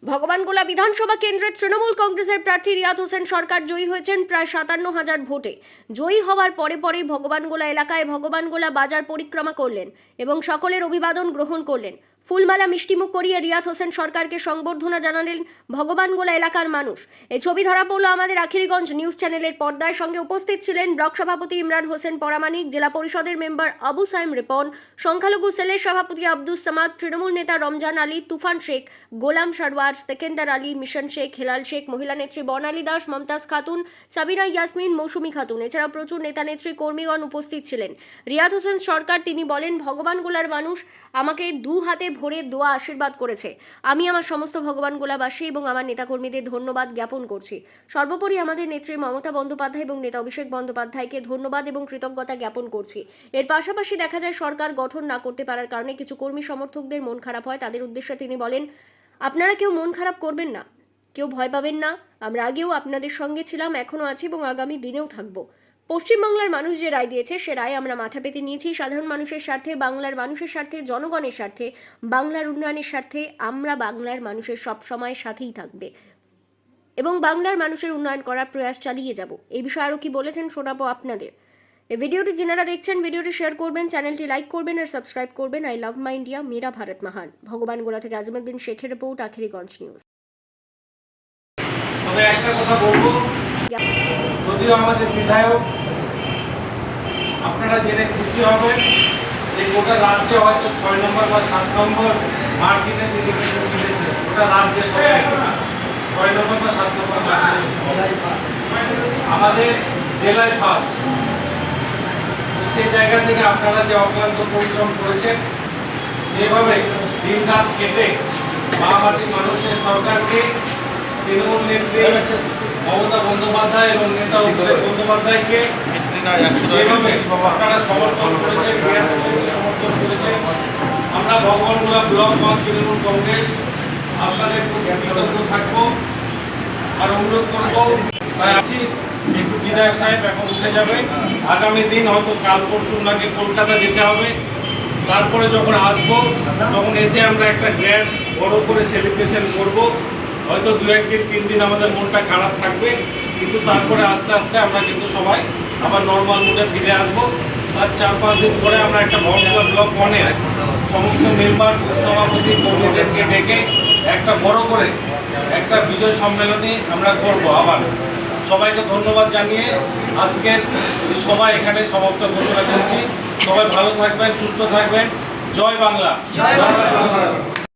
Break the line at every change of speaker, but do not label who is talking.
ভগবানগোলা বিধানসভা কেন্দ্রের তৃণমূল কংগ্রেসের প্রার্থী রিয়াদ হোসেন সরকার জয়ী হয়েছেন প্রায় ৫৭,০০০ ভোটে। জয়ী হওয়ার পরেই ভগবানগোলা এলাকায় ভগবানগোলা বাজার পরিক্রমা করলেন এবং সকলের অভিবাদন গ্রহণ করলেন। ফুলমালা মিষ্টিমুখ করিয়ে রিয়াদ হোসেন সরকারকে সংবর্ধনা জানালেন ভগবানগোলা এলাকার মানুষ। এই ছবি ধরা পড়ল আমাদের আখিরিগঞ্জ নিউজ চ্যানেলের পর্দায়। সঙ্গে উপস্থিত ছিলেন ব্লক সভাপতি ইমরান হোসেন পরামানিক, জেলা পরিষদের মেম্বার আবু সাইম রিপন, সংখ্যালঘু সেলের সভাপতি আব্দুস সামাদ, তৃণমূল নেতা রমজান আলী, তুফান শেখ, গোলাম সারওয়ার, সেকেন্দার আলী, মিশন শেখ, হেলাল শেখ, মহিলা নেত্রী বর্ণালী দাস, মমতাজ খাতুন, সাবিনা ইয়াসমিন, মৌসুমী খাতুন, এছাড়াও প্রচুর নেতা নেত্রী কর্মীগণ উপস্থিত ছিলেন। রিয়াদ হোসেন সরকার তিনি বলেন, ভগবানগোলার মানুষ আমাকে দু হাতে ভরে দোয়া আশীর্বাদ করেছে। আমি আমার সমস্ত ভগবানগোলাবাসী এবং আমার নেতাকর্মীদের ধন্যবাদ জ্ঞাপন করছি। সর্বোপরি আমাদের নেত্রী মমতা বন্দ্যোপাধ্যায় এবং নেতা অভিষেক বন্দ্যোপাধ্যায়কে ধন্যবাদ এবং কৃতজ্ঞতা জ্ঞাপন করছি। এর পাশাপাশি দেখা যায় সরকার গঠন না করতে পারার কারণে কিছু কর্মী সমর্থকদের মন খারাপ হয়। তাদের উদ্দেশ্যে তিনি বলেন, আপনারা কেউ মন খারাপ করবেন না, কেউ ভয় পাবেন না। আমরা আগেও আপনাদের সঙ্গে ছিলাম, এখনও আছি এবং আগামী দিনেও থাকবো। পশ্চিমবাংলার মানুষ যে রায় দিয়েছে সে রায় আমরা মাথা পেতে নিয়েছি। সাধারণ মানুষের স্বার্থে, বাংলার মানুষের স্বার্থে, জনগণের স্বার্থে, বাংলার উন্নয়নের স্বার্থে আমরা বাংলার মানুষের সব সময় সাথেই থাকবে এবং বাংলার মানুষের উন্নয়ন করার প্রয়াস চালিয়ে যাব। এই বিষয়ে আরও কি বলেছেন শোনাবো আপনাদের। এই ভিডিওটি যারা দেখছেন ভিডিওটি শেয়ার করবেন, চ্যানেলটি লাইক করবেন আর সাবস্ক্রাইব করবেন। আই লাভ মাই ইন্ডিয়া, মেরা ভারত মহান। ভগবানগোলা থেকে আজমউদ্দিন শেখের রিপোর্ট, আখিরিগঞ্জ নিউজ।
তবে একটা কথা বলবো, যদিও আমাদের বিধায়ক, আপনারা জেনে খুশি হবেন যে গোটা রাজ্যে হয়তো ৬ নম্বর বা ৭ নম্বর মার্কিনে তিনি কিন্তু মিলেছে। গোটা রাজ্যে ৬ নম্বর বা ৭ নম্বর আমাদের জেলায় ফার্স্ট। সেই জায়গা থেকে আপনারা যে অক্লান্ত পরিশ্রম করেছেন, যেভাবে দিন রাত কেটে মহামাটির মানুষের সরকারকে তৃণমূল নেত্রী মমতা বন্দ্যোপাধ্যায় এবং নেতা অভিষেক বন্দ্যোপাধ্যায়কে আপনারা সমর্থন করেছেন, সমর্থন করেছেন। আমরা ভগবানগোলা ব্লক তৃণমূল কংগ্রেস আপনাদের প্রতি কৃতজ্ঞ থাকবো আর অনুরোধ করবো। তাই আছি একটু বিধায়ক সাহেব এখন উঠে যাবে। আগামী দিন হয়তো কাল পরশু নাকি কলকাতা যেতে হবে। তারপরে যখন আসবো তখন এসে আমরা একটা গ্র্যান্ড বড় করে সেলিব্রেশন করব। হয়তো 2-1 দিন 3 দিন আমাদের মনটা খারাপ থাকবে, কিন্তু তারপরে আস্তে আস্তে আমরা কিন্তু সবাই আবার নর্মাল মুডে ফিরে আসবো। তার 4-5 দিন পরে আমরা একটা ভগবানগোলা ব্লক 1-এর সমস্ত মেম্বার, সভাপতি, কর্মীদেরকে ডেকে একটা বড় করে একটা বিজয় সম্মেলনী আমরা করব। আবার সবাইকে ধন্যবাদ জানিয়ে আজকের সবাই এখানে সমাপ্ত ঘোষণা করছি। সবাই ভালো থাকবেন, সুস্থ থাকবেন। জয় বাংলা।